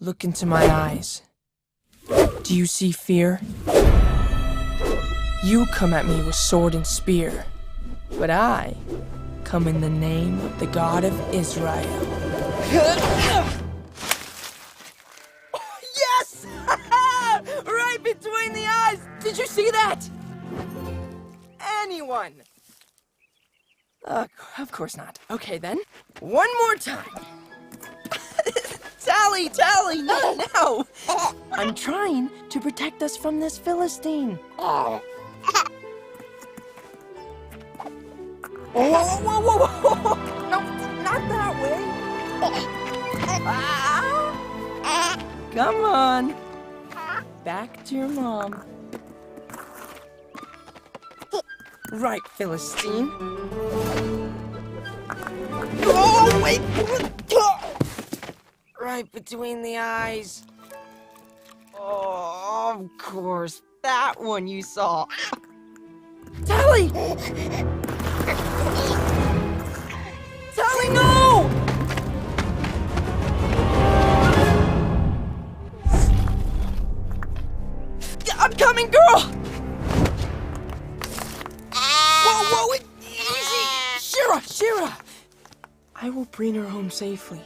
Look into my eyes. Do you see fear? You come at me with sword and spear, but I come in the name of the God of Israel. Yes! Right between the eyes! Did you see that? Anyone? Of course not. Okay, then. One more time. Tally, not now. I'm trying to protect us from this Philistine. Whoa. No, not that way. Come on. Back to your mom. Right, Philistine. Oh, wait! Right between the eyes. Oh, of course. That one you saw. Tally! Tally, no! I'm coming, girl! Whoa, easy! Shira! I will bring her home safely.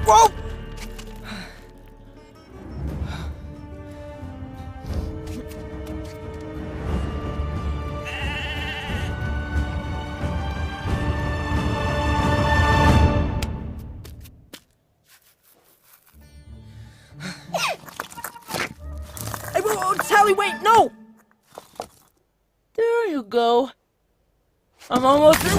Whoa! Tally, wait, no! There you go. I'm almost there.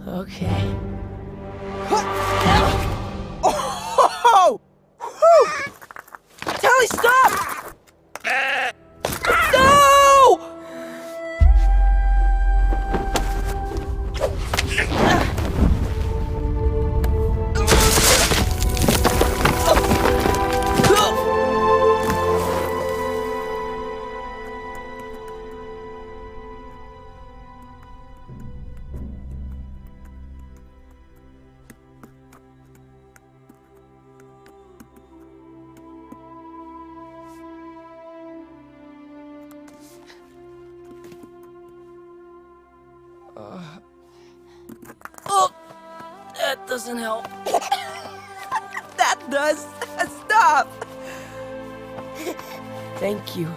Okay. Oh! Tally, stop! No! Oh, that doesn't help. That does. Stop. Thank you.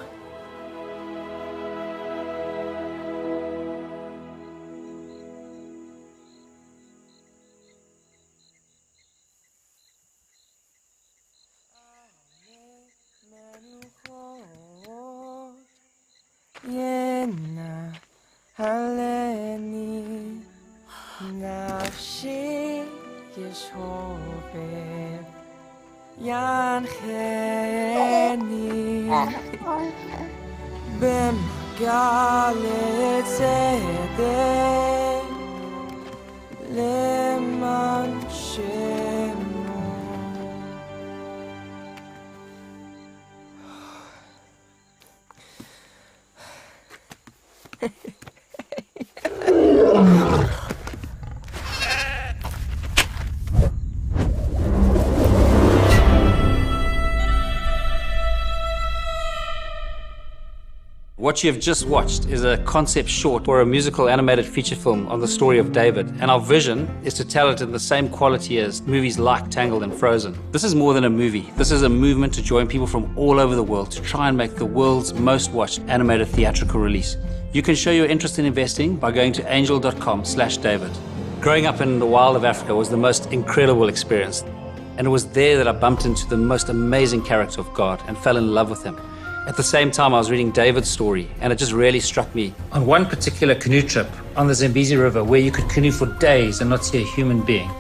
Yena haleni nafshi yeshove yancheni b'magalet tzedek leman shemo. What you have just watched is a concept short or a musical animated feature film on the story of David, and our vision is to tell it in the same quality as movies like Tangled and Frozen. This is more than a movie. This is a movement to join people from all over the world to try and make the world's most watched animated theatrical release. You can show your interest in investing by going to angel.com/David. Growing up in the wild of Africa was the most incredible experience, and it was there that I bumped into the most amazing character of God and fell in love with him. At the same time, I was reading David's story, and it just really struck me. On one particular canoe trip on the Zambezi River, where you could canoe for days and not see a human being,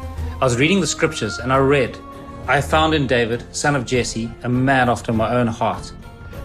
I was reading the scriptures and I read, "I found in David, son of Jesse, a man after my own heart."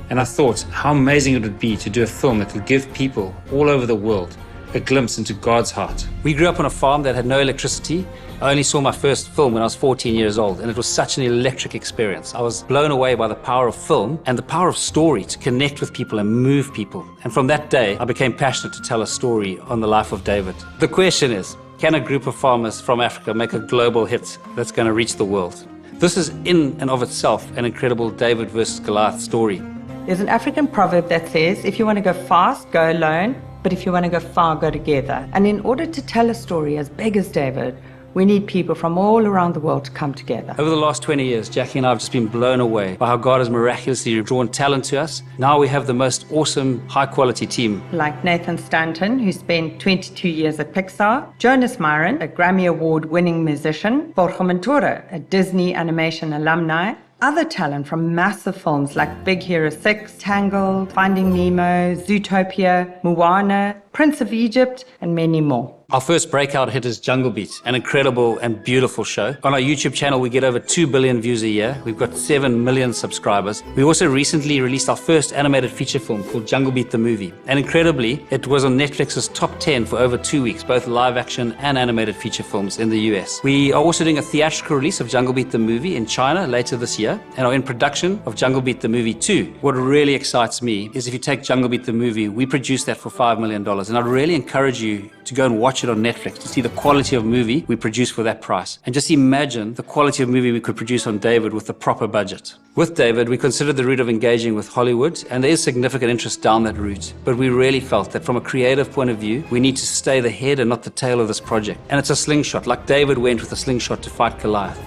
And I thought how amazing it would be to do a film that would give people all over the world a glimpse into God's heart. We grew up on a farm that had no electricity. I only saw my first film when I was 14 years old, and it was such an electric experience. I was blown away by the power of film and the power of story to connect with people and move people. And from that day, I became passionate to tell a story on the life of David. The question is, can a group of farmers from Africa make a global hit that's going to reach the world? This is in and of itself an incredible David versus Goliath story. There's an African proverb that says, if you want to go fast, go alone, but if you want to go far, go together. And in order to tell a story as big as David, we need people from all around the world to come together. Over the last 20 years, Jackie and I have just been blown away by how God has miraculously drawn talent to us. Now we have the most awesome, high-quality team. Like Nathan Stanton, who spent 22 years at Pixar, Jonas Myron, a Grammy Award-winning musician, Borja Mentora, a Disney animation alumni, other talent from massive films like Big Hero 6, Tangled, Finding Nemo, Zootopia, Moana, Prince of Egypt, and many more. Our first breakout hit is Jungle Beat, an incredible and beautiful show. On our YouTube channel, we get over 2 billion views a year. We've got 7 million subscribers. We also recently released our first animated feature film called Jungle Beat the Movie. And incredibly, it was on Netflix's top 10 for over 2 weeks, both live action and animated feature films in the US. We are also doing a theatrical release of Jungle Beat the Movie in China later this year, and are in production of Jungle Beat the Movie 2. What really excites me is if you take Jungle Beat the Movie, we produced that for $5 million. And I'd really encourage you to go and watch it on Netflix to see the quality of movie we produce for that price. And just imagine the quality of movie we could produce on David with the proper budget. With David, we considered the route of engaging with Hollywood, and there is significant interest down that route. But we really felt that from a creative point of view, we need to stay the head and not the tail of this project. And it's a slingshot, like David went with a slingshot to fight Goliath.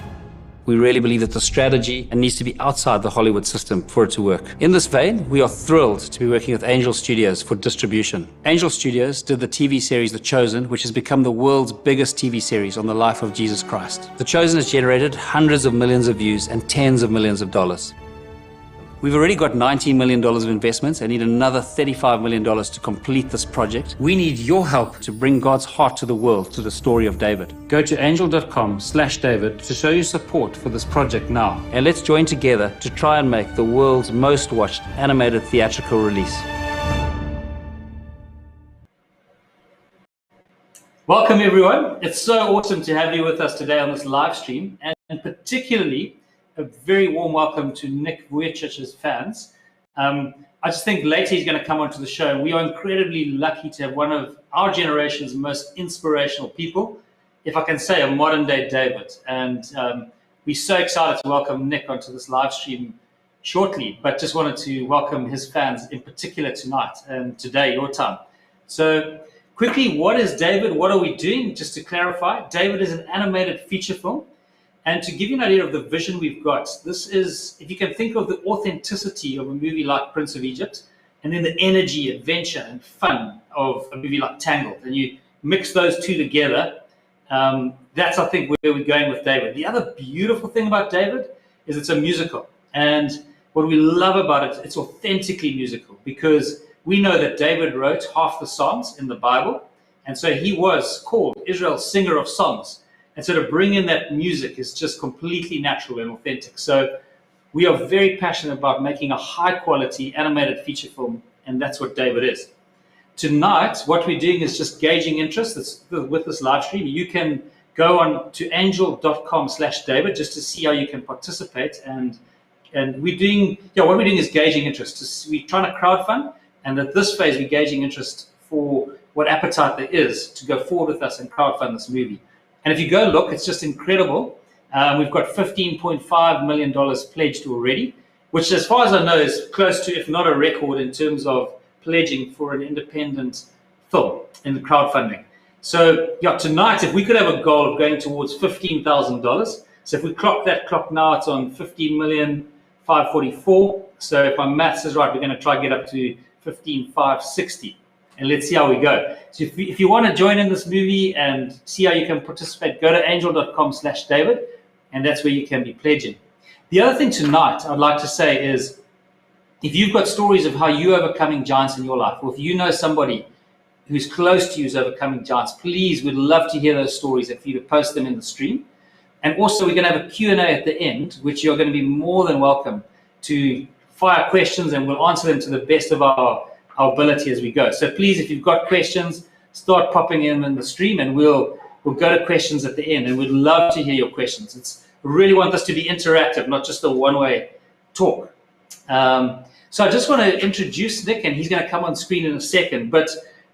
We really believe that the strategy needs to be outside the Hollywood system for it to work. In this vein, we are thrilled to be working with Angel Studios for distribution. Angel Studios did the TV series The Chosen, which has become the world's biggest TV series on the life of Jesus Christ. The Chosen has generated hundreds of millions of views and tens of millions of dollars. We've already got $19 million of investments and need another $35 million to complete this project. We need your help to bring God's heart to the world through the story of David. Go to angel.com/David to show your support for this project now. And let's join together to try and make the world's most watched animated theatrical release. Welcome everyone. It's so awesome to have you with us today on this live stream, and particularly a very warm welcome to Nick Vujicic's fans. I just think later he's going to come onto the show, and we are incredibly lucky to have one of our generation's most inspirational people, if I can say a modern day David. And we're so excited to welcome Nick onto this live stream shortly, but just wanted to welcome his fans in particular tonight and today, your time. So quickly, what is David? What are we doing? Just to clarify, David is an animated feature film. And to give you an idea of the vision we've got, this is, if you can think of the authenticity of a movie like Prince of Egypt, and then the energy, adventure, and fun of a movie like Tangled, and you mix those two together, that's, I think, where we're going with David. The other beautiful thing about David is it's a musical. And what we love about it, it's authentically musical, because we know that David wrote half the Psalms in the Bible, and so he was called Israel's singer of songs. And so to bring in that music is just completely natural and authentic. So we are very passionate about making a high-quality animated feature film, and that's what David is. Tonight, what we're doing is just gauging interest. With this live stream, you can go on to angel.com/David just to see how you can participate. And we're doing, what we're doing is gauging interest. We're trying to crowdfund, and at this phase, we're gauging interest for what appetite there is to go forward with us and crowdfund this movie. And if you go look, it's just incredible. We've got $15.5 million pledged already, which as far as I know is close to, if not a record in terms of pledging for an independent film in the crowdfunding. So yeah, tonight, if we could have a goal of going towards $15,000, so if we clock that clock now, it's on 15,544. So if my maths is right, we're going to try and get up to 15,560. And let's see how we go. So if you want to join in this movie and see how you can participate, go to angel.com/David, and that's where you can be pledging. The other thing tonight I'd like to say is, if you've got stories of how you're overcoming giants in your life, or if you know somebody who's close to you who's overcoming giants, please, we'd love to hear those stories and for you to post them in the stream. And also, we're going to have a Q&A at the end, which you're going to be more than welcome to fire questions, and we'll answer them to the best of our ability as we go. So please, if you've got questions, start popping in the stream, and we'll go to questions at the end, and we'd love to hear your questions. We really want this to be interactive, not just a one-way talk. So I just want to introduce Nick, and he's going to come on screen in a second. But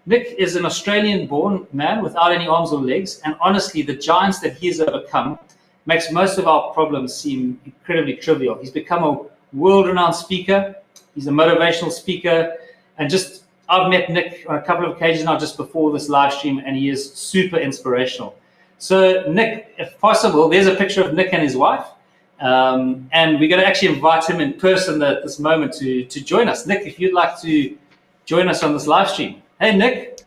Nick is an Australian-born man without any arms or legs, and honestly, the giants that he has overcome makes most of our problems seem incredibly trivial. He's become a world-renowned speaker. He's a motivational speaker. And I've met Nick on a couple of occasions now just before this live stream, and he is super inspirational. So Nick, if possible, there's a picture of Nick and his wife. And we're going to actually invite him in person at this moment to join us. Nick, if you'd like to join us on this live stream. Hey, Nick.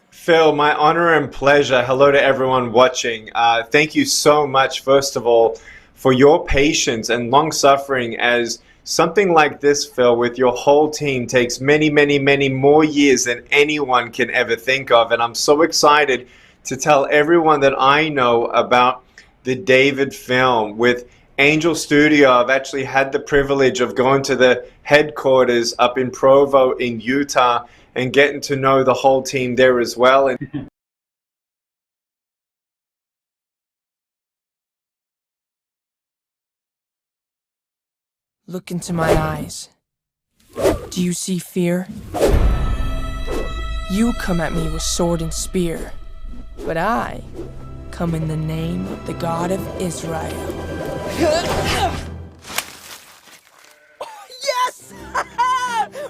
Phil, my honor and pleasure. Hello to everyone watching. Thank you so much, first of all, for your patience and long suffering, as something like this, Phil, with your whole team takes many, many, many more years than anyone can ever think of. And I'm so excited to tell everyone that I know about the David film. With Angel Studio, I've actually had the privilege of going to the headquarters up in Provo in Utah and getting to know the whole team there as well. And Look into my eyes. Do you see fear? You come at me with sword and spear, but I come in the name of the God of Israel. Yes!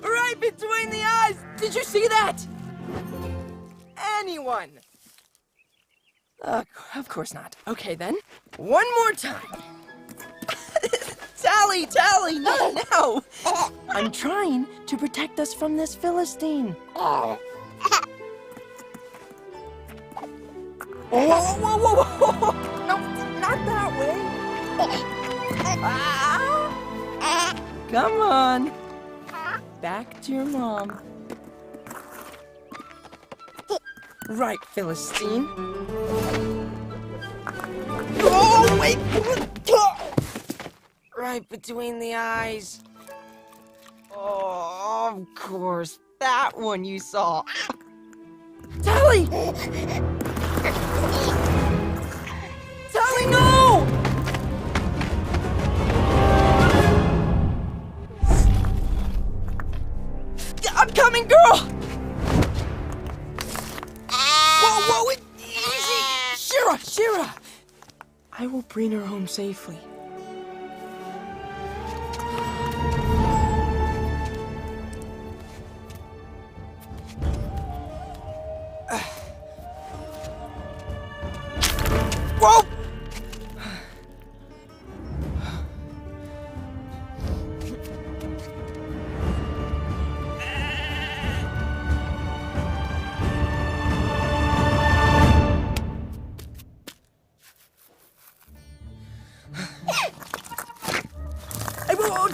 Right between the eyes! Did you see that? Anyone? Of course not. Okay then. One more time. Tally, not now! I'm trying to protect us from this Philistine. Whoa. No, not that way. Come on. Back to your mom. Right, Philistine. Oh, wait! Right between the eyes. Oh, of course. That one you saw. Tally! Tally, no! I'm coming, girl! Whoa, easy! Shira! I will bring her home safely. Whoa!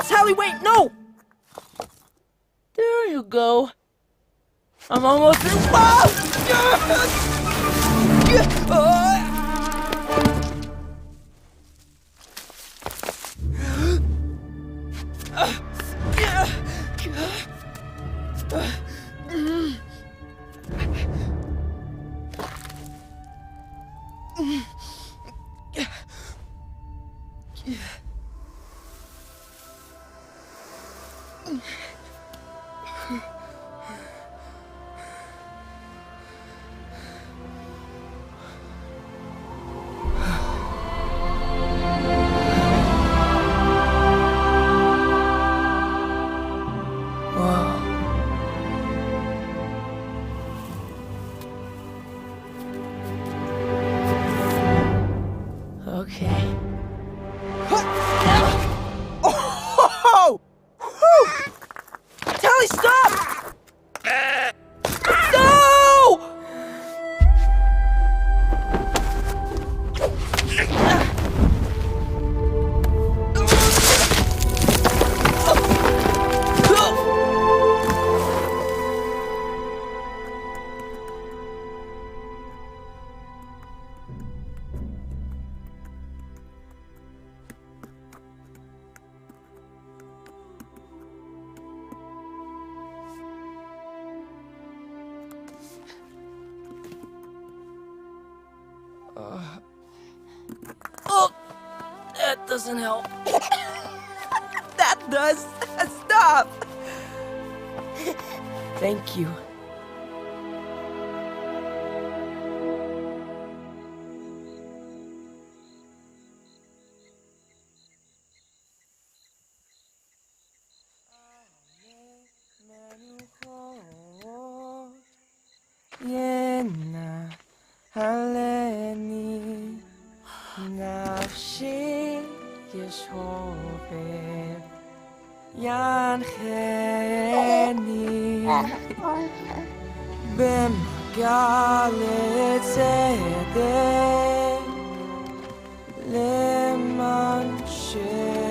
Tally, wait, no! There you go. I'm almost there. Whoa! doesn't help. That does. Stop. Thank you. Yena haleni nafshi yeshove yancheni b'mgalet tzedek leman shemo.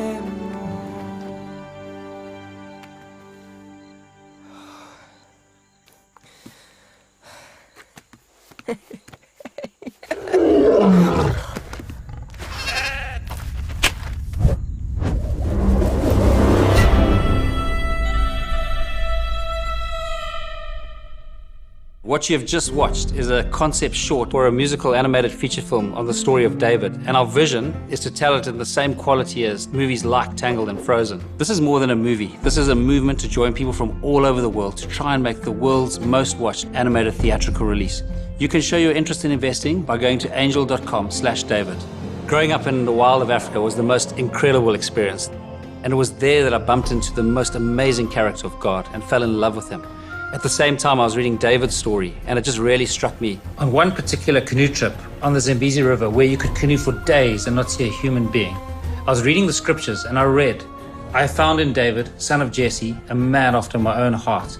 What you have just watched is a concept short or a musical animated feature film on the story of David, and our vision is to tell it in the same quality as movies like Tangled and Frozen. This is more than a movie. This is a movement to join people from all over the world to try and make the world's most watched animated theatrical release. You can show your interest in investing by going to angel.com/David. Growing up in the wild of Africa was the most incredible experience, and it was there that I bumped into the most amazing character of God and fell in love with him. At the same time, I was reading David's story, and it just really struck me. On one particular canoe trip on the Zambezi River, where you could canoe for days and not see a human being, I was reading the scriptures and I read, "I found in David, son of Jesse, a man after my own heart."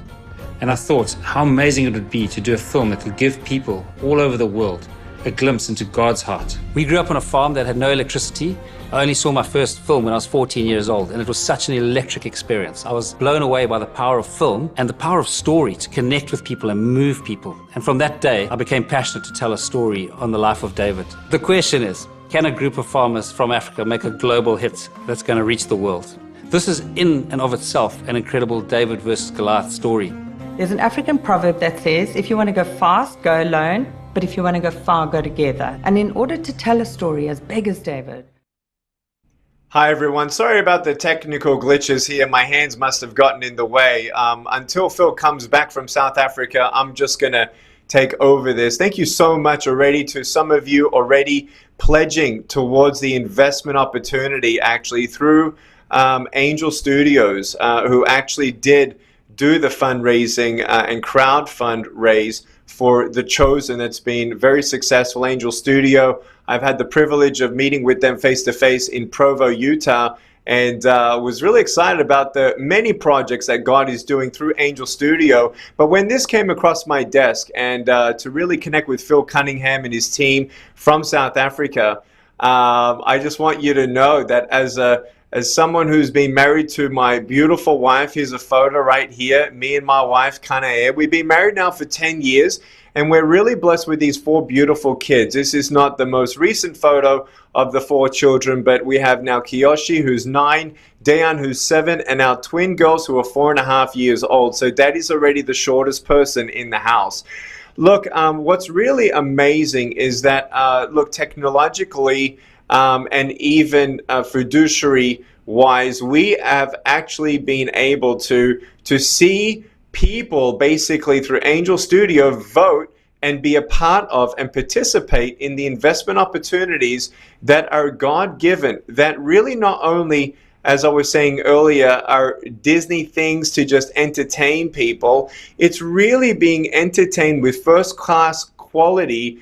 And I thought how amazing it would be to do a film that would give people all over the world a glimpse into God's heart. We grew up on a farm that had no electricity. I only saw my first film when I was 14 years old, and it was such an electric experience. I was blown away by the power of film and the power of story to connect with people and move people. And from that day, I became passionate to tell a story on the life of David. The question is, can a group of farmers from Africa make a global hit that's going to reach the world? This is in and of itself an incredible David versus Goliath story. There's an African proverb that says, if you want to go fast, go alone, but if you want to go far, go together. And in order to tell a story as big as David. Hi everyone, sorry about the technical glitches here. My hands must have gotten in the way. Until Phil comes back from South Africa, I'm just going to take over this. Thank you so much already to some of you already pledging towards the investment opportunity actually through Angel Studios, who actually did do the fundraising and crowd fundraise for The Chosen. That's been very successful. Angel Studio, I've had the privilege of meeting with them face-to-face in Provo, Utah, and was really excited about the many projects that God is doing through Angel Studio. But when this came across my desk and to really connect with Phil Cunningham and his team from South Africa, I just want you to know that as someone who's been married to my beautiful wife, here's a photo right here, me and my wife, Kanae. We've been married now for 10 years, and we're really blessed with these 4 beautiful kids. This is not the most recent photo of the 4 children, but we have now Kiyoshi, who's 9, Dayan, who's 7, and our twin girls, who are 4.5 years old. So Daddy's already the shortest person in the house. Look, what's really amazing is that, look, technologically, and even fiduciary wise, we have actually been able to see people basically through Angel Studio vote and be a part of and participate in the investment opportunities that are God-given, that really not only, as I was saying earlier, are Disney things to just entertain people. It's really being entertained with first-class quality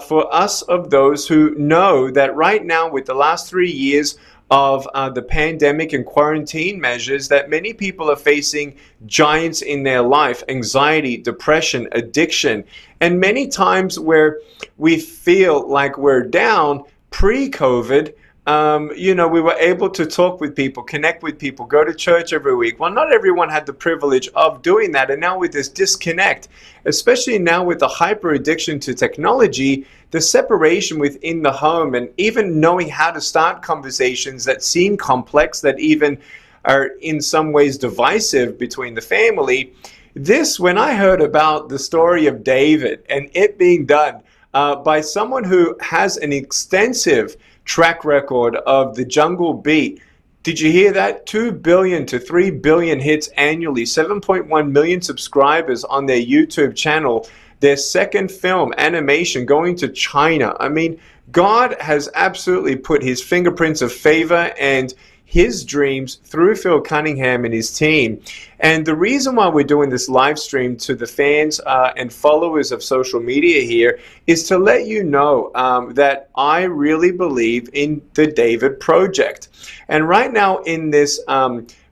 for us of those who know that right now, with the last 3 years of the pandemic and quarantine measures, that many people are facing giants in their life: anxiety, depression, addiction. And many times where we feel like we're down pre-COVID, we were able to talk with people, connect with people, go to church every week. Well, not everyone had the privilege of doing that. And now with this disconnect, especially now with the hyper addiction to technology, the separation within the home, and even knowing how to start conversations that seem complex, that even are in some ways divisive between the family. This, when I heard about the story of David and it being done by someone who has an extensive track record of the Jungle Beat. Did you hear that? 2 billion to 3 billion hits annually, 7.1 million subscribers on their YouTube channel. Their second film, animation, going to China. I mean, God has absolutely put his fingerprints of favor and his dreams through Phil Cunningham and his team. And the reason why we're doing this live stream to the fans and followers of social media here is to let you know that I really believe in the David Project. And right now in this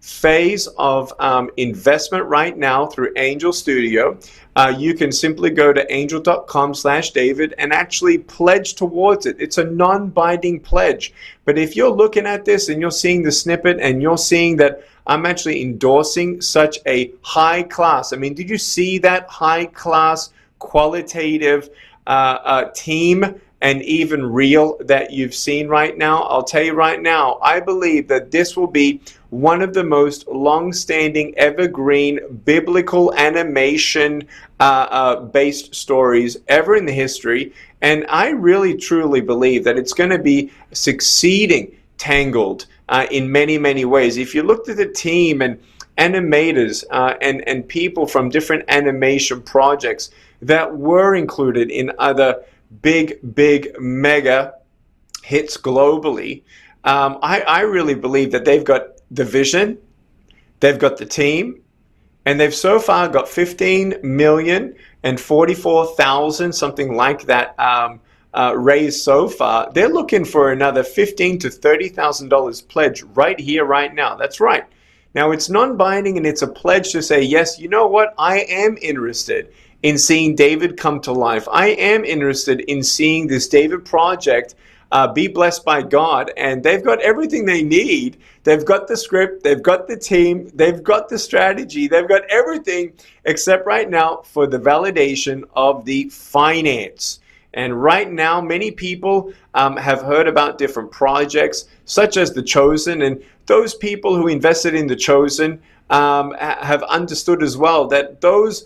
phase of investment right now through Angel Studio, you can simply go to angel.com/David and actually pledge towards it. It's a non-binding pledge. But if you're looking at this and you're seeing the snippet and you're seeing that I'm actually endorsing such a high class, I mean, did you see that high class qualitative team and even reel that you've seen right now? I'll tell you right now, I believe that this will be one of the most long-standing, evergreen, biblical animation based stories ever in the history. And I really, truly believe that it's going to be succeeding Tangled in many, many ways. If you looked at the team and animators and people from different animation projects that were included in other big mega hits globally, I really believe that they've got the vision, they've got the team, and they've so far got 15,044,000, something like that, raised so far. They're looking for another $15,000 to $30,000 pledge right here, right now. That's right. Now, it's non-binding, and it's a pledge to say, yes, you know what? I am interested in seeing David come to life. I am interested in seeing this David Project be blessed by God. And they've got everything they need. They've got the script, they've got the team, they've got the strategy, they've got everything except right now for the validation of the finance. And right now, many people have heard about different projects, such as The Chosen, and those people who invested in The Chosen have understood as well that those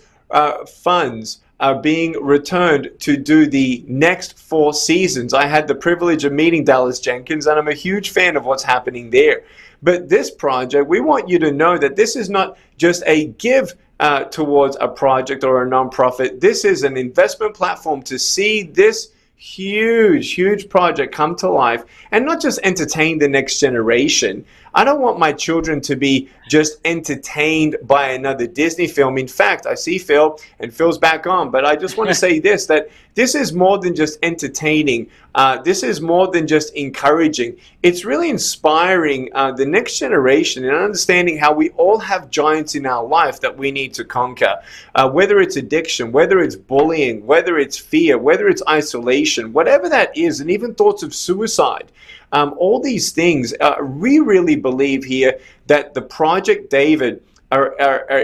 funds are being returned to do the next 4 seasons. I had the privilege of meeting Dallas Jenkins, and I'm a huge fan of what's happening there. But this project, we want you to know that this is not just a give towards a project or a nonprofit. This is an investment platform to see this huge project come to life and not just entertain the next generation. I don't want my children to be just entertained by another Disney film. In fact, I see Phil, and Phil's back on, but I just want to say this, that this is more than just entertaining. This is more than just encouraging. It's really inspiring the next generation and understanding how we all have giants in our life that we need to conquer. Whether it's addiction, whether it's bullying, whether it's fear, whether it's isolation, whatever that is, and even thoughts of suicide. All these things, we really believe here that the Project David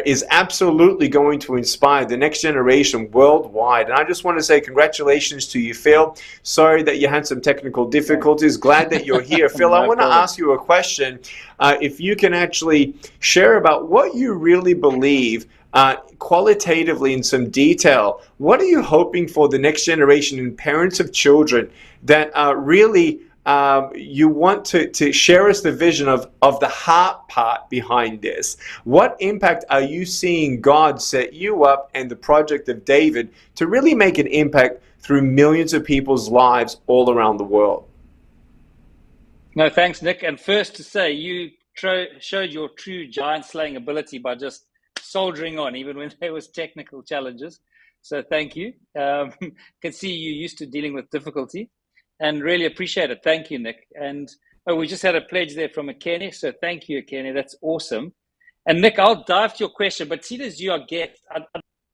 is absolutely going to inspire the next generation worldwide. And I just want to say congratulations to you, Phil. Sorry that you had some technical difficulties. Glad that you're here. Phil, I want to ask you a question. If you can actually share about what you really believe qualitatively in some detail. What are you hoping for the next generation and parents of children that really you want to share us the vision of the heart part behind this? What impact are you seeing God set you up and the Project of David to really make an impact through millions of people's lives all around the world? No, thanks, Nick. And first to say, you showed your true giant slaying ability by just soldiering on, even when there was technical challenges. So thank you. Can see you used to dealing with difficulty. And really appreciate it. Thank you, Nick. And we just had a pledge there from Akene. So thank you, Akene. That's awesome. And Nick, I'll dive to your question. But seeing as you are guest, I'd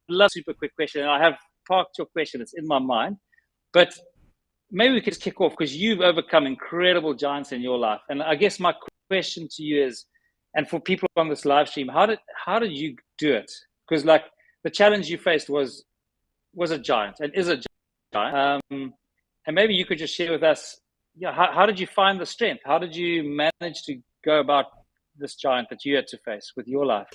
love a super quick question. And I have parked your question. It's in my mind. But maybe we could just kick off because you've overcome incredible giants in your life. And I guess my question to you is, and for people on this live stream, how did you do it? Because like the challenge you faced was a giant and is a giant. And maybe you could just share with us, how did you find the strength? How did you manage to go about this giant that you had to face with your life?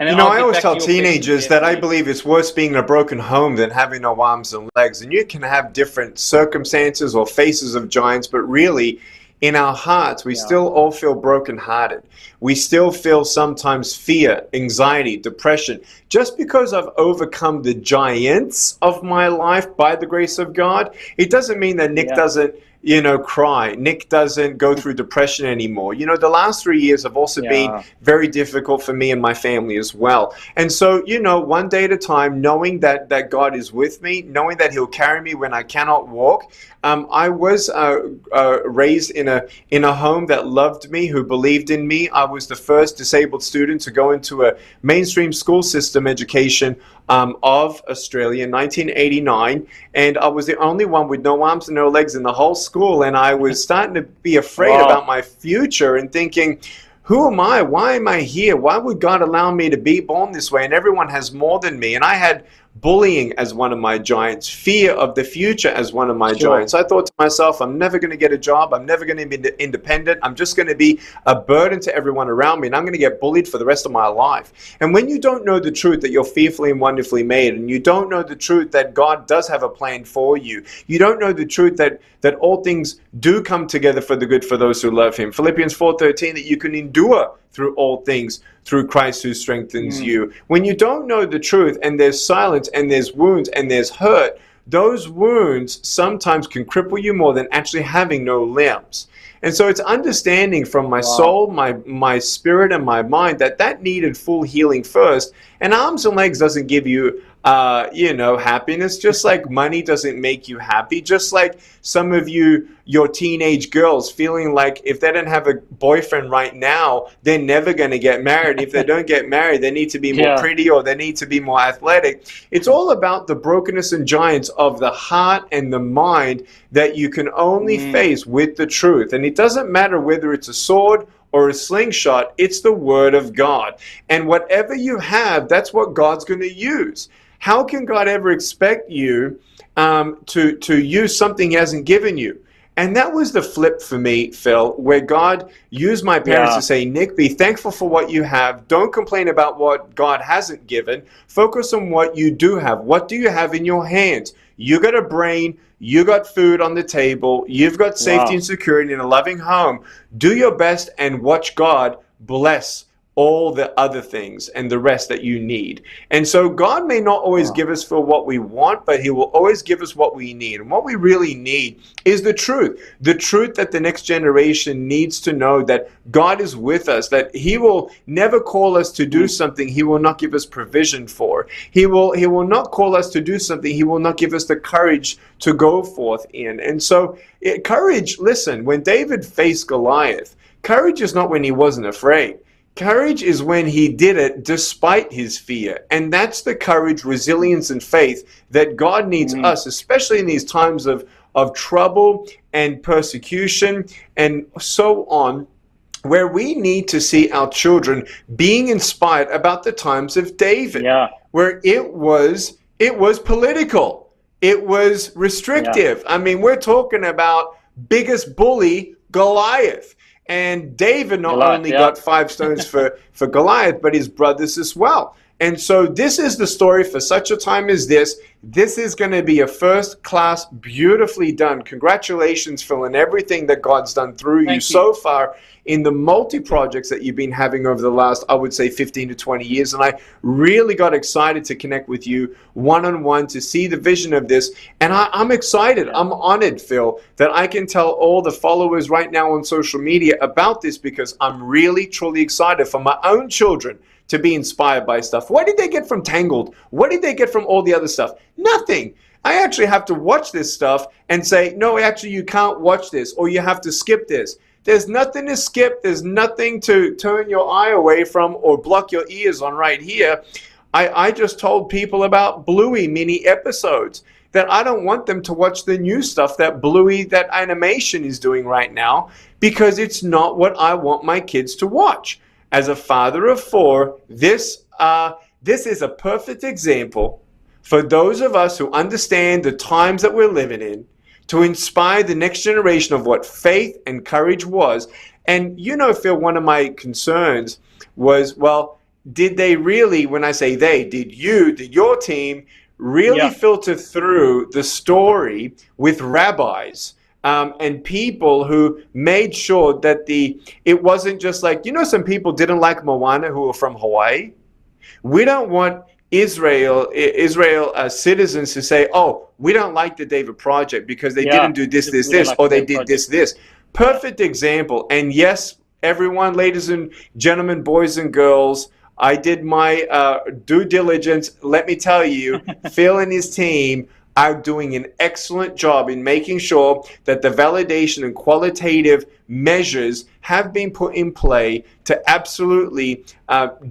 And You then know, I'll I get always back tell to your question, teenagers that I Stephanie. believe it's worse being in a broken home than having no arms and legs. And you can have different circumstances or faces of giants, but really, in our hearts, we still all feel brokenhearted. We still feel sometimes fear, anxiety, depression. Just because I've overcome the giants of my life by the grace of God, it doesn't mean that Nick doesn't, cry. Nick doesn't go through depression anymore. The last 3 years have also been very difficult for me and my family as well. And so, one day at a time, knowing that God is with me, knowing that He'll carry me when I cannot walk. I was raised in a home that loved me, who believed in me. I was the first disabled student to go into a mainstream school system education of Australia in 1989, and I was the only one with no arms and no legs in the whole school, and I was starting to be afraid about my future and thinking, who am I? Why am I here? Why would God allow me to be born this way? And everyone has more than me. And I had bullying as one of my giants, fear of the future as one of my giants. I thought to myself, I'm never going to get a job. I'm never going to be independent. I'm just going to be a burden to everyone around me, and I'm going to get bullied for the rest of my life. And when you don't know the truth that you're fearfully and wonderfully made, and you don't know the truth that God does have a plan for you, you don't know the truth that all things do come together for the good for those who love Him. Philippians 4:13, that you can endure through all things through Christ who strengthens you. When you don't know the truth, and there's silence and there's wounds and there's hurt, those wounds sometimes can cripple you more than actually having no limbs. And so it's understanding from my soul, my spirit, and my mind that needed full healing first. And arms and legs doesn't give you happiness, just like money doesn't make you happy, just like some of your teenage girls feeling like if they don't have a boyfriend right now, they're never going to get married. If they don't get married, they need to be more pretty, or they need to be more athletic. It's all about the brokenness and giants of the heart and the mind that you can only face with the truth. And it doesn't matter whether it's a sword or a slingshot, it's the Word of God. And whatever you have, that's what God's going to use. How can God ever expect you to use something He hasn't given you? And that was the flip for me, Phil, where God used my parents to say, Nick, be thankful for what you have. Don't complain about what God hasn't given. Focus on what you do have. What do you have in your hands? You got a brain. You got food on the table. You've got safety and security in a loving home. Do your best and watch God bless all the other things and the rest that you need. And so God may not always give us for what we want, but He will always give us what we need. And what we really need is the truth that the next generation needs to know, that God is with us, that He will never call us to do something He will not give us provision for. He will not call us to do something He will not give us the courage to go forth in. And so courage, listen, when David faced Goliath, courage is not when he wasn't afraid. Courage is when he did it despite his fear. And that's the courage, resilience, and faith that God needs us, especially in these times of trouble and persecution and so on, where we need to see our children being inspired about the times of David, where it was political. It was restrictive. I mean, we're talking about biggest bully, Goliath. And David not only got 5 stones for Goliath, but his brothers as well. And so this is the story for such a time as this. This is going to be a first class, beautifully done. Congratulations, Phil, and everything that God's done through you so far in the multi-projects that you've been having over the last, I would say, 15 to 20 years. And I really got excited to connect with you one-on-one to see the vision of this. And I'm excited. I'm honored, Phil, that I can tell all the followers right now on social media about this, because I'm really, truly excited for my own children to be inspired by stuff. What did they get from Tangled? What did they get from all the other stuff? Nothing. I actually have to watch this stuff and say, no, actually, you can't watch this, or you have to skip this. There's nothing to skip. There's nothing to turn your eye away from or block your ears on right here. I just told people about Bluey mini episodes, that I don't want them to watch the new stuff that Bluey, that animation is doing right now, because it's not what I want my kids to watch. As a father of 4, this is a perfect example for those of us who understand the times that we're living in, to inspire the next generation of what faith and courage was. And Phil, one of my concerns was, well, did they really, when I say they, did your team really Yeah. filter through the story with rabbis and people who made sure that it wasn't just like, some people didn't like Moana who were from Hawaii. We don't want Israel citizens to say, oh, we don't like the David Project because they Yeah. didn't do this, We don't like or the they David did Project. this. Perfect example. And yes, everyone, ladies and gentlemen, boys and girls, I did my due diligence. Let me tell you, Phil and his team are doing an excellent job in making sure that the validation and qualitative measures have been put in play to absolutely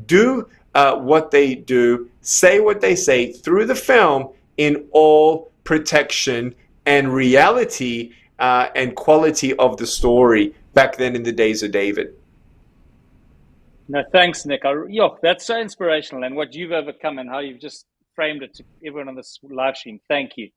do what they do, say what they say through the film in all protection and reality and quality of the story back then in the days of David. No, thanks, Nick. That's so inspirational, and what you've overcome and how you've just framed it to everyone on this live stream. Thank you.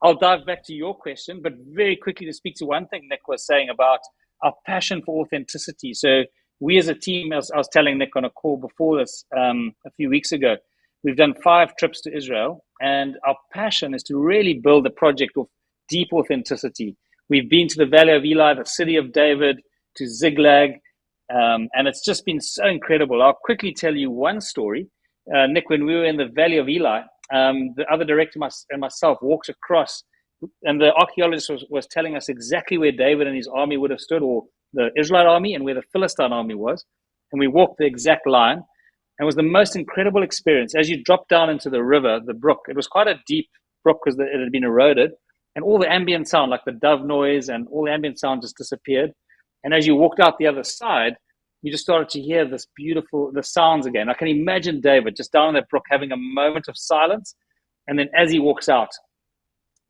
I'll dive back to your question, but very quickly to speak to one thing Nick was saying about our passion for authenticity. So we as a team, as I was telling Nick on a call before this a few weeks ago, we've done 5 trips to Israel, and our passion is to really build a project of deep authenticity. We've been to the Valley of Eli, the city of David, to Ziklag, and it's just been so incredible. I'll quickly tell you one story. Nick, when we were in the Valley of Eli, the other director and myself walked across, and the archaeologist was telling us exactly where David and his army would have stood, or the Israelite army, and where the Philistine army was. And we walked the exact line. And it was the most incredible experience. As you dropped down into the river, the brook, it was quite a deep brook because it had been eroded. And all the ambient sound, like the dove noise and all the ambient sound, just disappeared. And as you walked out the other side, you just started to hear the sounds again. I can imagine David just down in that brook having a moment of silence. And then as he walks out,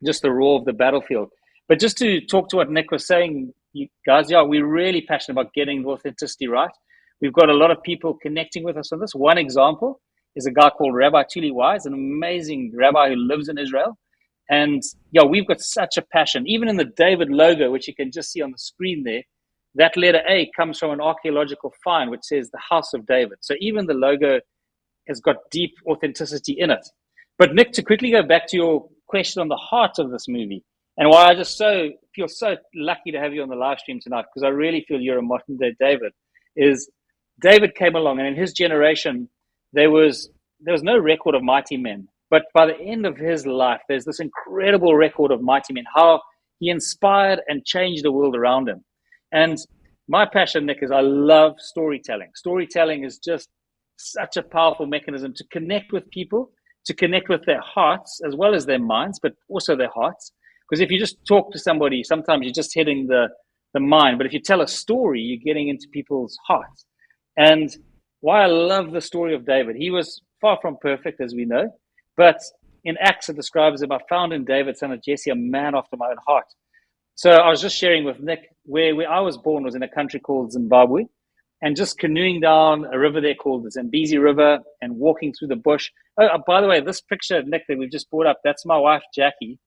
just the roar of the battlefield. But just to talk to what Nick was saying, you guys, we're really passionate about getting the authenticity right. We've got a lot of people connecting with us on this. One example is a guy called Rabbi Tuli Wise, an amazing rabbi who lives in Israel. And we've got such a passion. Even in the David logo, which you can just see on the screen there, that letter A comes from an archaeological find which says the House of David. So even the logo has got deep authenticity in it. But Nick, to quickly go back to your question on the heart of this movie, and why I just feel so lucky to have you on the live stream tonight, because I really feel you're a modern day David, is David came along, and in his generation, there was no record of mighty men. But by the end of his life, there's this incredible record of mighty men, how he inspired and changed the world around him. And my passion, Nick, is I love storytelling. Storytelling is just such a powerful mechanism to connect with people, to connect with their hearts as well as their minds, but also their hearts. Because if you just talk to somebody, sometimes you're just hitting the mind. But if you tell a story, you're getting into people's hearts. And why I love the story of David, he was far from perfect, as we know. But in Acts, it describes him, I found in David, son of Jesse, a man after my own heart. So I was just sharing with Nick, where I was born was in a country called Zimbabwe, and just canoeing down a river there called the Zambezi River and walking through the bush. Oh, by the way, this picture, Nick, that we've just brought up, that's my wife, Jackie,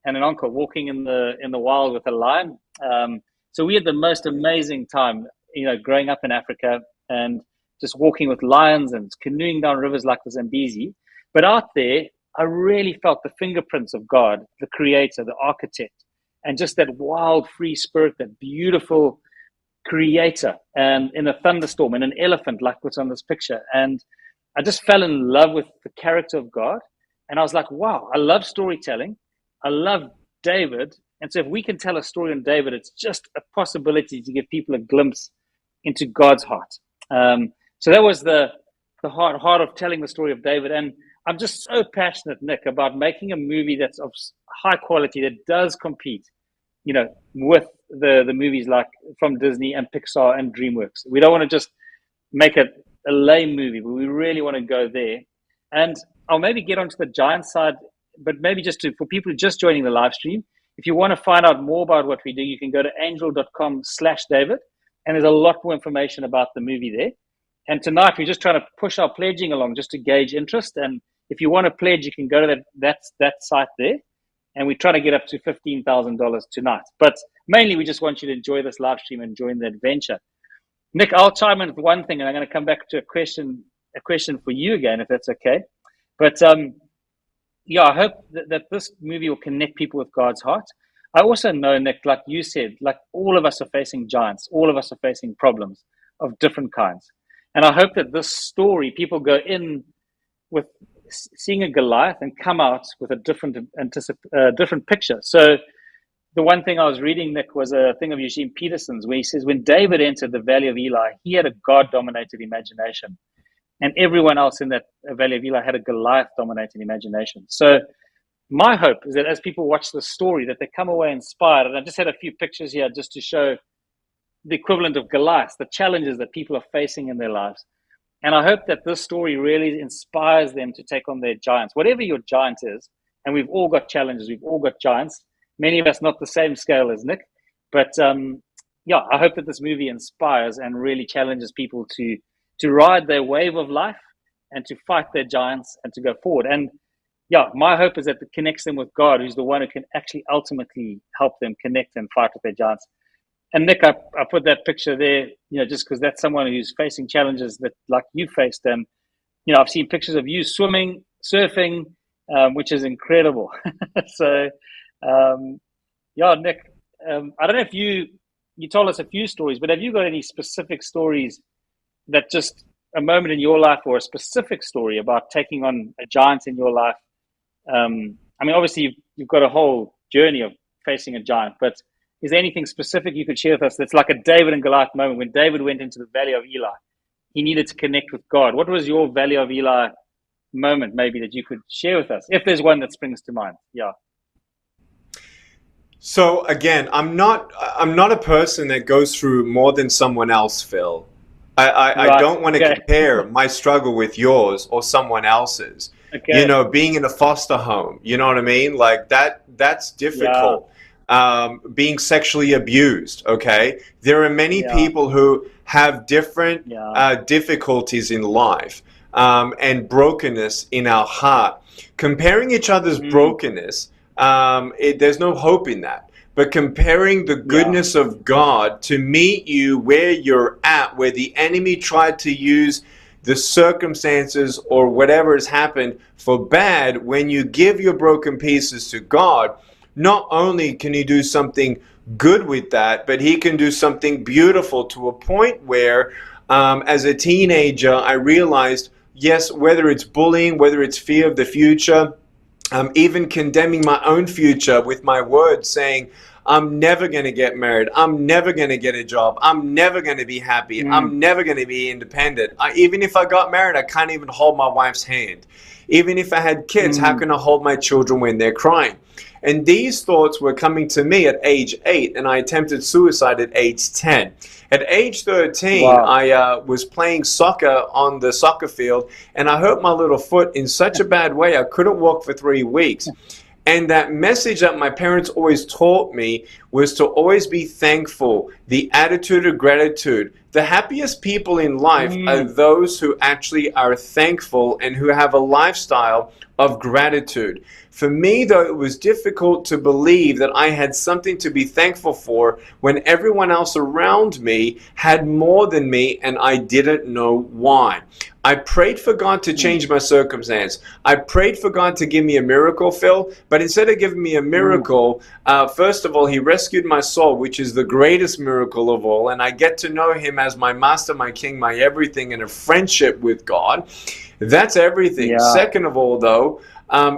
and an uncle walking in the wild with a lion. So we had the most amazing time, growing up in Africa and just walking with lions and canoeing down rivers like the Zambezi. But out there, I really felt the fingerprints of God, the creator, the architect, and just that wild, free spirit, that beautiful creator, and in a thunderstorm, and an elephant like what's on this picture. And I just fell in love with the character of God. And I was like, wow, I love storytelling. I love David. And so if we can tell a story on David, it's just a possibility to give people a glimpse into God's heart. So that was the heart of telling the story of David. And I'm just so passionate, Nick, about making a movie that's of high quality, that does compete, with the movies like from Disney and Pixar and DreamWorks. We don't want to just make a lame movie, but we really want to go there. And I'll maybe get onto the giant side, but maybe for people just joining the live stream, if you want to find out more about what we do, you can go to angel.com/David, and there's a lot more information about the movie there. And tonight, we're just trying to push our pledging along just to gauge interest. And if you want to pledge, you can go to that site there. And we try to get up to $15,000 tonight. But mainly, we just want you to enjoy this live stream and join the adventure. Nick, I'll chime in with one thing, and I'm going to come back to a question a question for you again, if that's okay. But yeah, I hope that this movie will connect people with God's heart. I also know, Nick, like you said, like all of us are facing giants, all of us are facing problems of different kinds. And I hope that this story, people go in with seeing a Goliath and come out with a different picture. So the one thing I was reading, Nick, was a thing of Eugene Peterson's where he says, when David entered the Valley of Eli, he had a God-dominated imagination. And everyone else in that Valley of Eli had a Goliath-dominated imagination. So my hope is that as people watch the story, that they come away inspired. And I just had a few pictures here just to show the equivalent of Goliath, the challenges that people are facing in their lives. And I hope that this story really inspires them to take on their giants, whatever your giant is. And we've all got challenges. We've all got giants. Many of us not the same scale as Nick. But yeah, I hope that this movie inspires and really challenges people to ride their wave of life and to fight their giants and to go forward. And yeah, my hope is that it connects them with God, who's the one who can actually ultimately help them connect and fight with their giants. And Nick, I put that picture there, just because that's someone who's facing challenges that like you faced. And, I've seen pictures of you swimming, surfing, which is incredible. So, yeah, Nick, I don't know if you told us a few stories, but have you got any specific stories that just a moment in your life or a specific story about taking on a giant in your life? I mean, obviously you've got a whole journey of facing a giant, but is there anything specific you could share with us that's like a David and Goliath moment when David went into the Valley of Eli? He needed to connect with God. What was your Valley of Eli moment maybe that you could share with us, if there's one that springs to mind? Yeah. So again, I'm not a person that goes through more than someone else, Phil. I don't want to compare my struggle with yours or someone else's. Okay. Being in a foster home, you know what I mean? Like that's difficult. Yeah. Being sexually abused, okay? There are many people who have different difficulties in life and brokenness in our heart. Comparing each other's brokenness, there's no hope in that. But comparing the goodness of God to meet you where you're at, where the enemy tried to use the circumstances or whatever has happened for bad, when you give your broken pieces to God, not only can he do something good with that, but he can do something beautiful to a point where, as a teenager, I realized, yes, whether it's bullying, whether it's fear of the future, even condemning my own future with my words, saying, I'm never going to get married. I'm never going to get a job. I'm never going to be happy. I'm never going to be independent. Even if I got married, I can't even hold my wife's hand. Even if I had kids, how can I hold my children when they're crying? And these thoughts were coming to me at age 8, and I attempted suicide at age 10. At age 13, I was playing soccer on the soccer field, and I hurt my little foot in such a bad way I couldn't walk for 3 weeks. And that message that my parents always taught me was to always be thankful, the attitude of gratitude. The happiest people in life are those who actually are thankful and who have a lifestyle of gratitude. For me, though, it was difficult to believe that I had something to be thankful for when everyone else around me had more than me and I didn't know why. I prayed for God to change my circumstance. I prayed for God to give me a miracle, Phil, but instead of giving me a miracle, first of all, he rescued my soul, which is the greatest miracle of all, and I get to know him as my master, my king, my everything, and a friendship with God. That's everything. Second of all, though,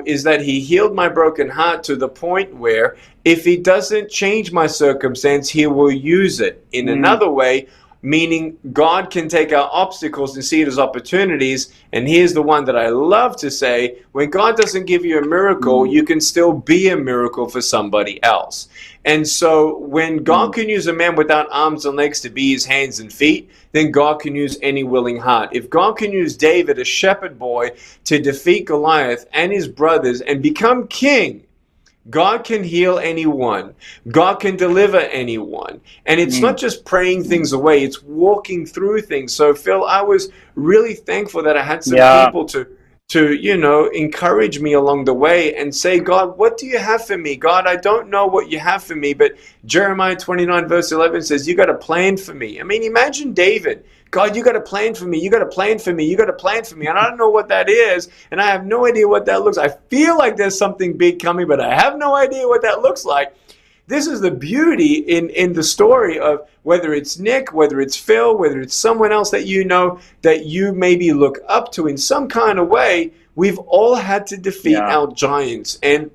is that he healed my broken heart to the point where if he doesn't change my circumstance, he will use it in another way, meaning God can take our obstacles and see it as opportunities. And here's the one that I love to say: when God doesn't give you a miracle, you can still be a miracle for somebody else. And so when God can use a man without arms and legs to be his hands and feet, then God can use any willing heart. If God can use David, a shepherd boy, to defeat Goliath and his brothers and become king, God can heal anyone. God can deliver anyone. And it's not just praying things away, it's walking through things. So, Phil, I was really thankful that I had some people to encourage me along the way and say, God, what do you have for me? God, I don't know what you have for me, but Jeremiah 29 verse 11 says, you got a plan for me. I mean, imagine David God, you got a plan for me. You got a plan for me. You got a plan for me. And I don't know what that is. And I have no idea what that looks like. I feel like there's something big coming, but I have no idea what that looks like. This is the beauty in the story of whether it's Nick, whether it's Phil, whether it's someone else that you know that you maybe look up to in some kind of way. We've all had to defeat our giants. And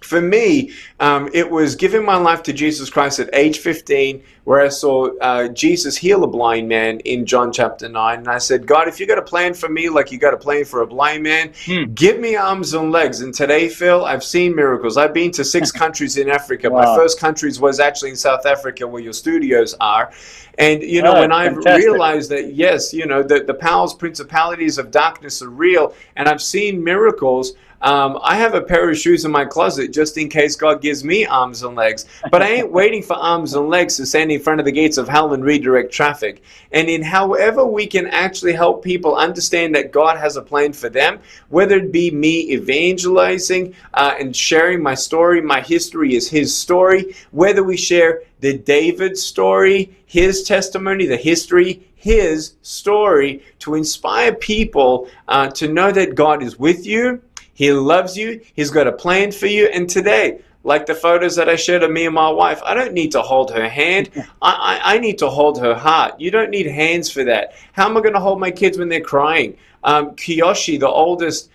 for me, it was giving my life to Jesus Christ at age 15, where I saw Jesus heal a blind man in John chapter 9. And I said, God, if you got a plan for me like you got a plan for a blind man, give me arms and legs. And today, Phil, I've seen miracles. I've been to 6 countries in Africa. Wow. My first countries was actually in South Africa, where your studios are. And, you know, when I realized that, yes, you know, the powers, principalities of darkness are real, and I've seen miracles, I have a pair of shoes in my closet just in case God gives me arms and legs. But I ain't waiting for arms and legs to stand in front of the gates of hell and redirect traffic. And in however we can actually help people understand that God has a plan for them, whether it be me evangelizing and sharing my story, my history is his story, whether we share the David story, his testimony, the history, his story, to inspire people to know that God is with you. He loves you. He's got a plan for you. And today, like the photos that I shared of me and my wife, I don't need to hold her hand. I need to hold her heart. You don't need hands for that. How am I going to hold my kids when they're crying? Kiyoshi, the oldest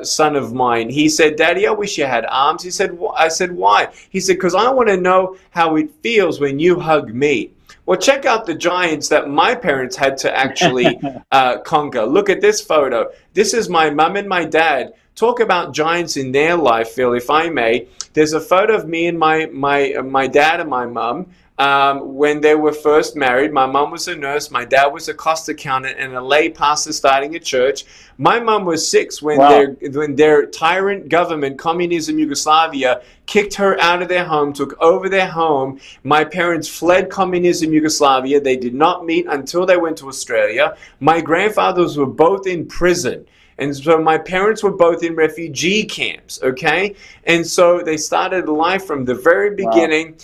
son of mine, he said, Daddy, I wish you had arms. I said, why? He said, because I want to know how it feels when you hug me. Well, check out the giants that my parents had to actually conquer. Look at this photo. This is my mom and my dad. Talk about giants in their life, Phil, if I may. There's a photo of me and my dad and my mom when they were first married. My mom was a nurse. My dad was a cost accountant and a lay pastor starting a church. My mom was 6 when their tyrant government, communism Yugoslavia, kicked her out of their home, took over their home. My parents fled communism Yugoslavia. They did not meet until they went to Australia. My grandfathers were both in prison. And so my parents were both in refugee camps, okay? And so they started life from the very beginning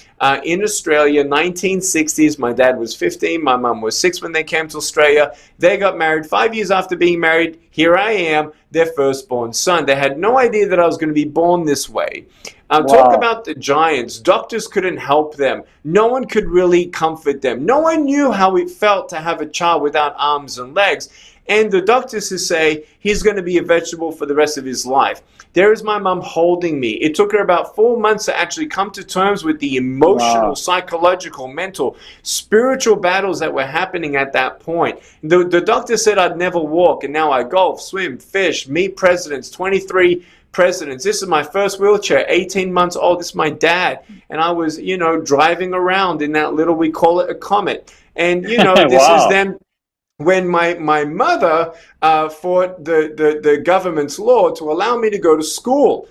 in Australia, 1960s. My dad was 15. My mom was 6 when they came to Australia. They got married. 5 years after being married, here I am, their firstborn son. They had no idea that I was going to be born this way. Talk about the giants. Doctors couldn't help them. No one could really comfort them. No one knew how it felt to have a child without arms and legs. And the doctors who say he's going to be a vegetable for the rest of his life. There is my mom holding me. It took her about 4 months to actually come to terms with the emotional, psychological, mental, spiritual battles that were happening at that point. The doctor said I'd never walk, and now I golf, swim, fish, meet presidents, 23 presidents. This is my first wheelchair, 18 months old. This is my dad. And I was, you know, driving around in that little, we call it a Comet. And, you know, this is them. When my mother fought the government's law to allow me to go to school.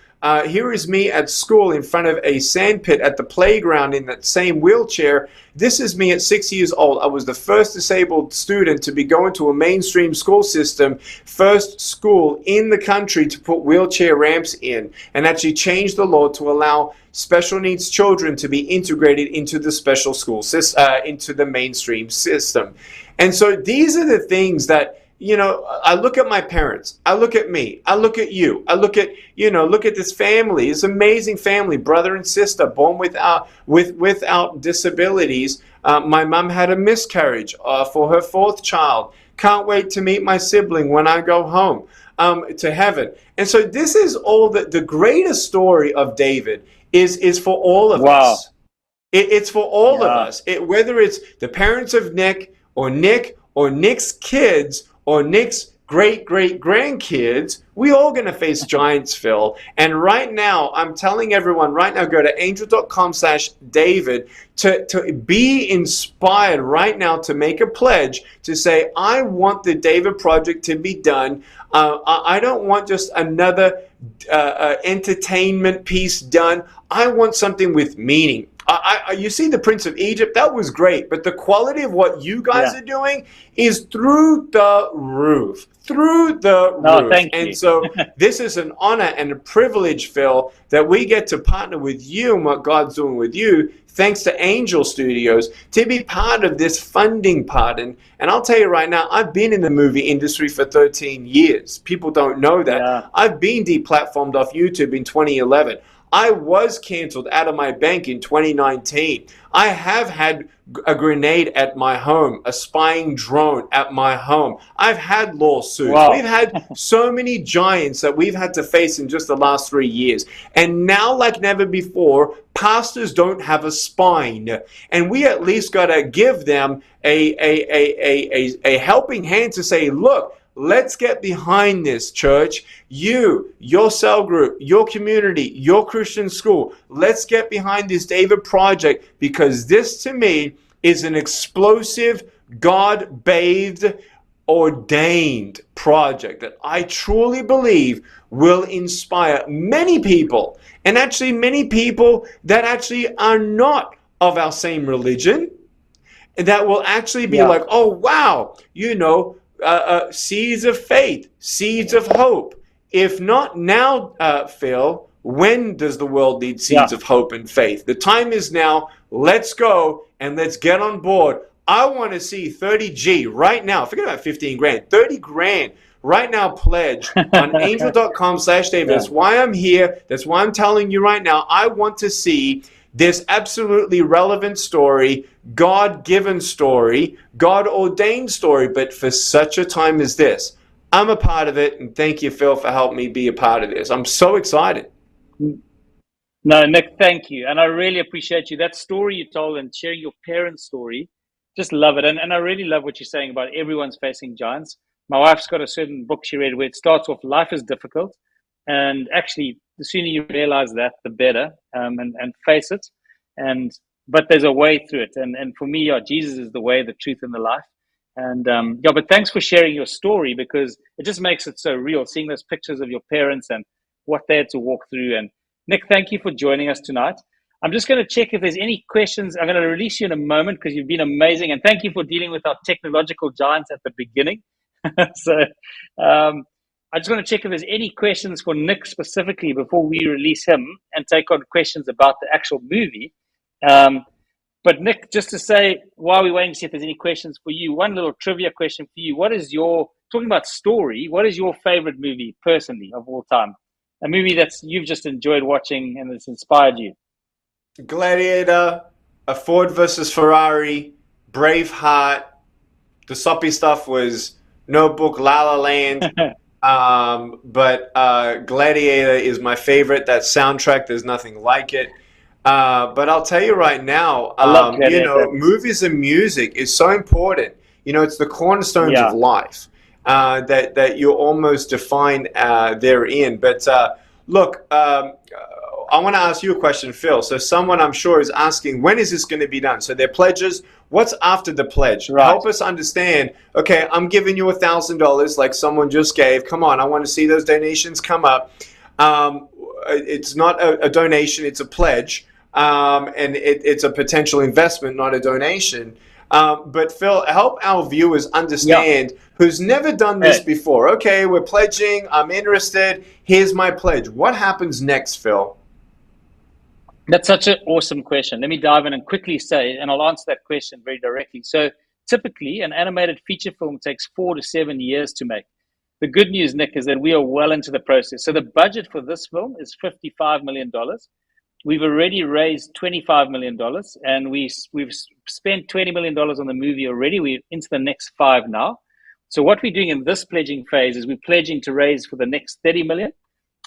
Here is me at school in front of a sandpit at the playground in that same wheelchair. This is me at 6 years old. I was the first disabled student to be going to a mainstream school system, first school in the country to put wheelchair ramps in, and actually change the law to allow special needs children to be integrated into the special school system, into the mainstream system. And so these are the things that, you know, I look at my parents, I look at me, I look at you, I look at, you know, look at this family, this amazing family, brother and sister, born without disabilities. My mom had a miscarriage for her 4th child. Can't wait to meet my sibling when I go home to heaven. And so this is all the greatest story of David is for all of us. It's for all of us. Whether it's the parents of Nick or Nick's kids or Nick's great-great-grandkids, we all going to face giants, Phil. And right now, I'm telling everyone right now, go to angel.com/David to be inspired right now to make a pledge to say, I want the David Project to be done. I don't want just another entertainment piece done. I want something with meaning. You see the Prince of Egypt, that was great, but the quality of what you guys are doing is through the roof. Through the roof. Thank and you. So this is an honor and a privilege, Phil, that we get to partner with you and what God's doing with you, thanks to Angel Studios, to be part of this funding part. And I'll tell you right now, I've been in the movie industry for 13 years. People don't know that. Yeah. I've been deplatformed off YouTube in 2011. I was canceled out of my bank in 2019. I have had a grenade at my home, a spying drone at my home. I've had lawsuits. Wow. We've had so many giants that we've had to face in just the last 3 years. And now, like never before, pastors don't have a spine. And we at least got to give them a helping hand to say, look, let's get behind this, church. You, your cell group, your community, your Christian school. Let's get behind this David project, because this to me is an explosive, God-bathed, ordained project that I truly believe will inspire many people, and actually many people that actually are not of our same religion, and that will actually be like, oh, wow, seeds of faith, seeds of hope. If not now, Phil, when does the world need seeds of hope and faith? The time is now. Let's go and let's get on board. I want to see 30G right now. Forget about 15 grand, 30 grand right now pledge on angel.com/David. That's why I'm here. That's why I'm telling you right now. I want to see this absolutely relevant story, God-given story, God-ordained story, but for such a time as this. I'm a part of it, and thank you, Phil, for helping me be a part of this. I'm so excited. No, Nick, thank you. And I really appreciate you. That story you told and sharing your parents' story, just love it. And I really love what you're saying about everyone's facing giants. My wife's got a certain book she read where it starts off, life is difficult. And actually, the sooner you realize that, the better, and face it. But there's a way through it. And for me, Jesus is the way, the truth, and the life. And but thanks for sharing your story, because it just makes it so real, seeing those pictures of your parents and what they had to walk through. And Nick, thank you for joining us tonight. I'm just going to check if there's any questions. I'm going to release you in a moment because you've been amazing. And thank you for dealing with our technological giants at the beginning. So I just want to check if there's any questions for Nick specifically before we release him and take on questions about the actual movie. But Nick, just to say, while we're waiting to see if there's any questions for you, one little trivia question for you. Talking about story, what is your favorite movie personally of all time? A movie that you've just enjoyed watching and that's inspired you? Gladiator, a Ford versus Ferrari, Braveheart. The soppy stuff was Notebook, La La Land. But Gladiator is my favorite. That soundtrack, there's nothing like it. But I'll tell you right now, movies and music is so important. It's the cornerstones of life that you almost define therein. But look, I want to ask you a question, Phil. So someone I'm sure is asking, when is this going to be done? So their pledges, what's after the pledge? Right. Help us understand, okay, I'm giving you $1,000 like someone just gave. Come on, I want to see those donations come up. It's not a donation, it's a pledge. And it's a potential investment, not a donation. But Phil, help our viewers understand who's never done this before. Okay, we're pledging, I'm interested, here's my pledge. What happens next, Phil? That's such an awesome question. Let me dive in and quickly say, and I'll answer that question very directly. So typically, an animated feature film takes 4 to 7 years to make. The good news, Nick, is that we are well into the process. So the budget for this film is $55 million. We've already raised $25 million, and we've spent $20 million on the movie already. We're into the next 5 now. So what we're doing in this pledging phase is we're pledging to raise for the next $30 million.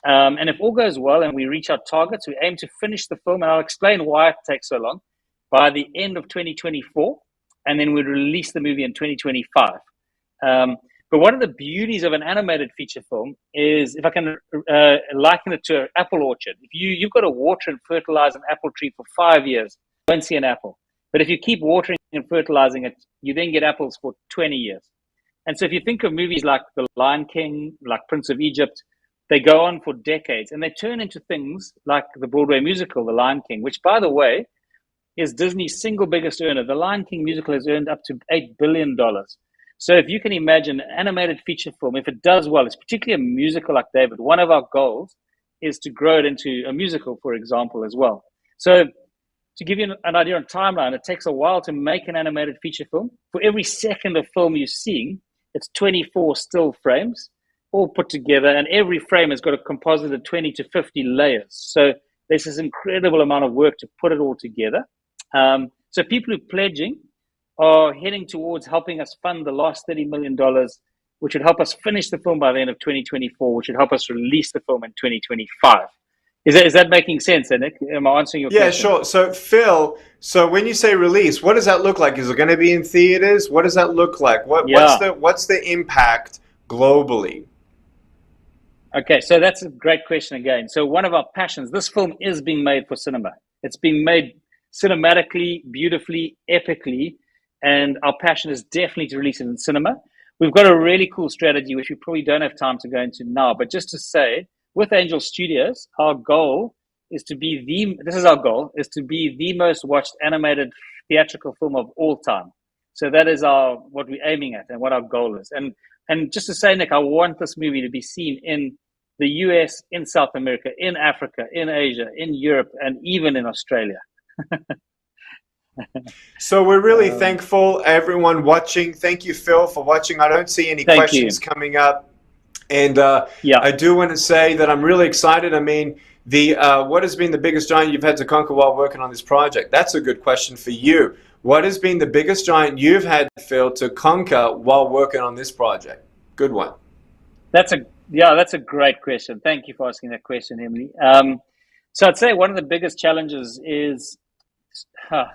And if all goes well and we reach our targets, we aim to finish the film, and I'll explain why it takes so long, by the end of 2024, and then we'll release the movie in 2025. But one of the beauties of an animated feature film is, if I can liken it to an apple orchard. If you've got to water and fertilize an apple tree for 5 years, you won't see an apple. But if you keep watering and fertilizing it, you then get apples for 20 years. And so if you think of movies like The Lion King, like Prince of Egypt, They go on for decades, and they turn into things like the Broadway musical, The Lion King, which, by the way, is Disney's single biggest earner. The Lion King musical has earned up to $8 billion. So if you can imagine an animated feature film, if it does well, it's particularly a musical like David, one of our goals is to grow it into a musical, for example, as well. So to give you an idea on timeline, it takes a while to make an animated feature film. For every second of film you're seeing, it's 24 still frames, all put together, and every frame has got a composite of 20 to 50 layers. So there's this incredible amount of work to put it all together. So people who are pledging are heading towards helping us fund the last $30 million, which would help us finish the film by the end of 2024, which would help us release the film in 2025. Is that making sense, Nick? Am I answering your question? Yeah, sure. So Phil, when you say release, what does that look like? Is it going to be in theaters? What does that look like? What's the impact globally? Okay, so that's a great question again. So one of our passions, this film is being made for cinema. It's being made cinematically, beautifully, epically, and our passion is definitely to release it in cinema. We've got a really cool strategy, which we probably don't have time to go into now, but just to say, with Angel Studios, our goal is to be the most watched animated theatrical film of all time. So that is what we're aiming at and what our goal is. And just to say, Nick, I want this movie to be seen in the US, in South America, in Africa, in Asia, in Europe, and even in Australia. So we're really thankful, everyone watching. Thank you, Phil, for watching. I don't see any questions coming up. And I do want to say that I'm really excited. I mean, what has been the biggest giant you've had to conquer while working on this project? That's a good question for you. What has been the biggest giant you've had, Phil, to conquer while working on this project? Good one. That's a great question. Thank you for asking that question, Emily. So I'd say one of the biggest challenges is,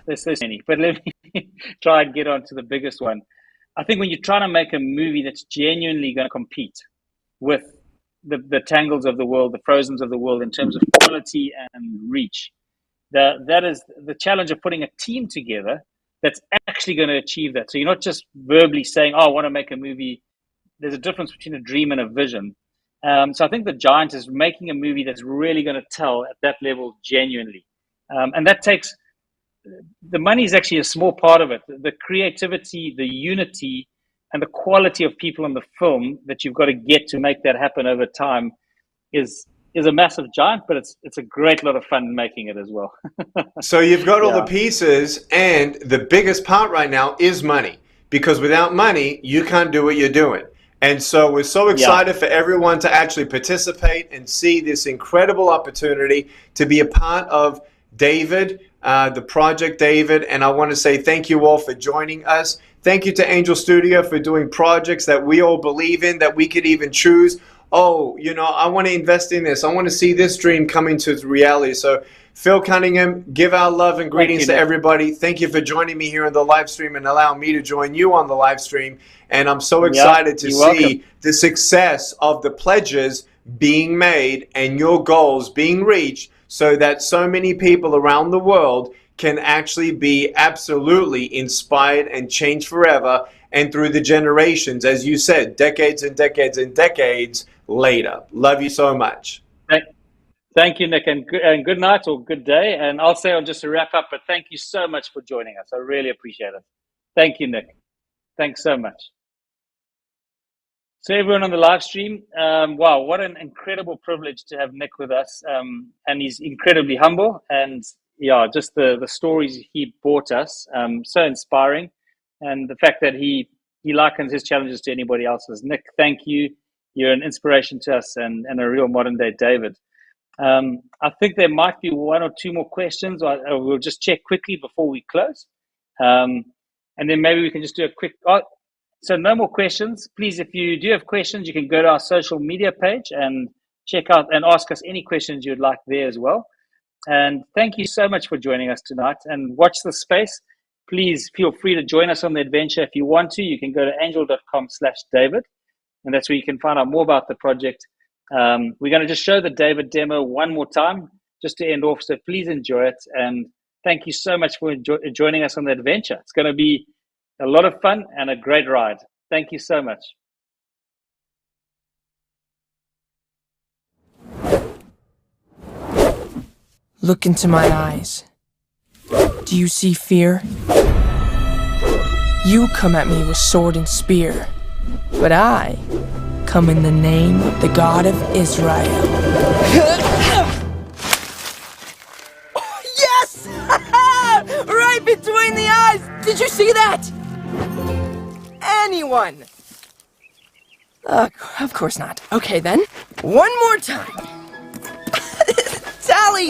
there's so many, but let me try and get on to the biggest one. I think when you're trying to make a movie that's genuinely going to compete with the Tangles of the world, the Frozens of the world in terms of quality and reach, that is the challenge of putting a team together that's actually going to achieve that. So you're not just verbally saying, I want to make a movie. There's a difference between a dream and a vision. So I think the giant is making a movie that's really going to tell at that level genuinely. And that takes, the money is actually a small part of it. The creativity, the unity, and the quality of people in the film that you've got to get to make that happen over time is a massive giant, but it's a great lot of fun making it as well. So you've got all the pieces, and the biggest part right now is money, because without money, you can't do what you're doing. And so we're so excited for everyone to actually participate and see this incredible opportunity to be a part of David, the Project David. And I want to say thank you all for joining us. Thank you to Angel Studio for doing projects that we all believe in, that we could even choose. Oh, I want to invest in this. I want to see this dream come into reality. So Phil Cunningham, give our love and greetings to everybody. Thank you for joining me here on the live stream and allowing me to join you on the live stream. And I'm so excited to see the success of the pledges being made and your goals being reached, so that so many people around the world can actually be absolutely inspired and change forever and through the generations, as you said, decades and decades and decades later. Love you so much. Thank you, Nick, and good night or good day. And I'll say on just to wrap up, but thank you so much for joining us. I really appreciate it. Thank you, Nick. Thanks so much. So everyone on the live stream, wow, what an incredible privilege to have Nick with us. And he's incredibly humble, and just the stories he brought us, so inspiring. And the fact that he likens his challenges to anybody else's. Nick, thank you. You're an inspiration to us and a real modern day David. I think there might be one or two more questions. We'll just check quickly before we close. And then maybe we can just do a quick... So no more questions. Please, if you do have questions, you can go to our social media page and check out and ask us any questions you'd like there as well. And thank you so much for joining us tonight. And watch the space. Please feel free to join us on the adventure. If you want to, you can go to angel.com/David. And that's where you can find out more about the project. We're going to just show the David demo one more time just to end off. So please enjoy it. And thank you so much for joining us on the adventure. It's going to be a lot of fun and a great ride. Thank you so much. Look into my eyes. Do you see fear? You come at me with sword and spear, but I come in the name of the God of Israel. Yes! Right between the eyes! Did you see that? Anyone? Of course not. Okay then, one more time.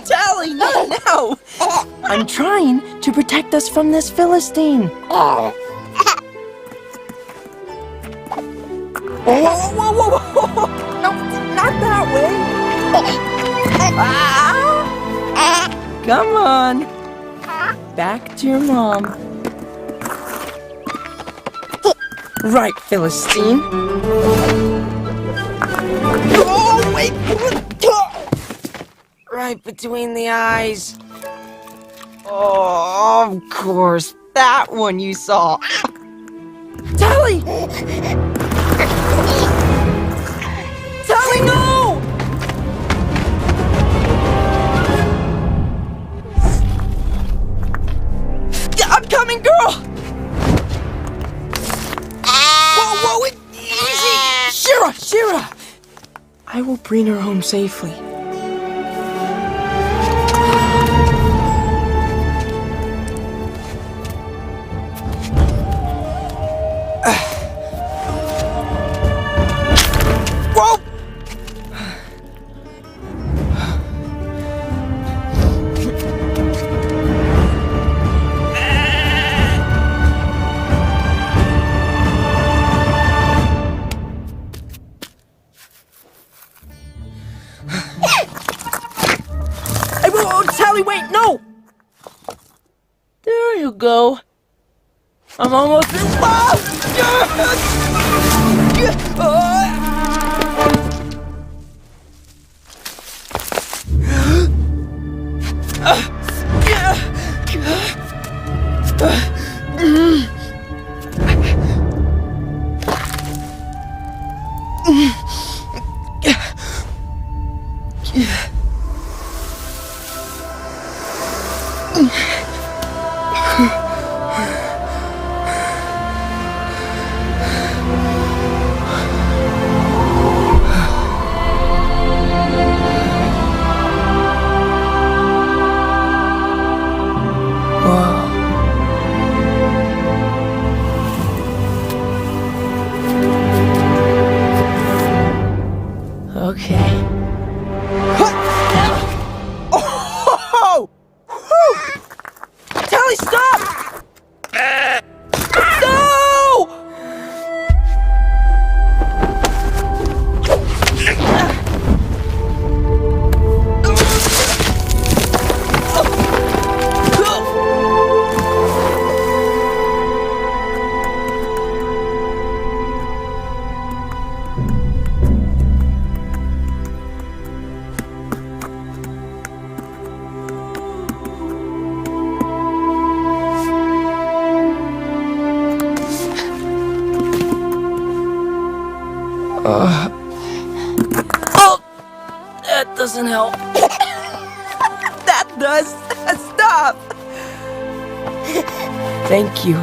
Tally, not now. I'm trying to protect us from this Philistine. Whoa. No, not that way. Come on. Back to your mom. Right, Philistine. Oh, wait. Right between the eyes. Oh, of course. That one you saw. Tally! Tally, no! I'm coming, girl! Whoa, easy! Shira! I will bring her home safely. Whoa! Tally, wait, no! There you go. I'm almost in love! Okay. Oh! Tally, stop! No! Oh, that doesn't help. That does. Stop. Thank you.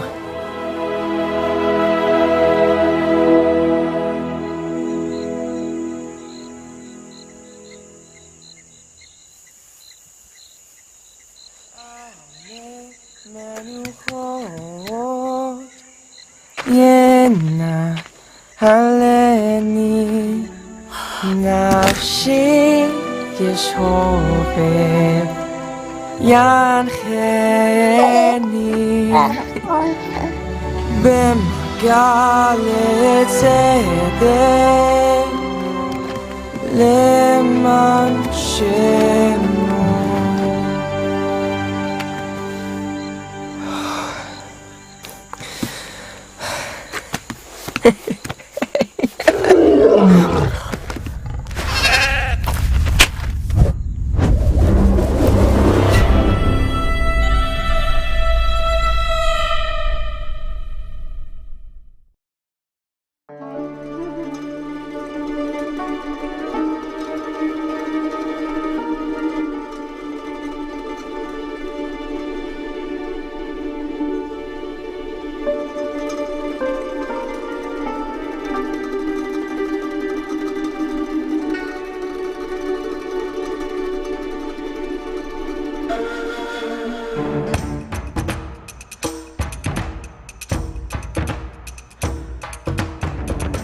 Yena haleni nafshi yeshobeh yancheni b'magalet tzedek leman shem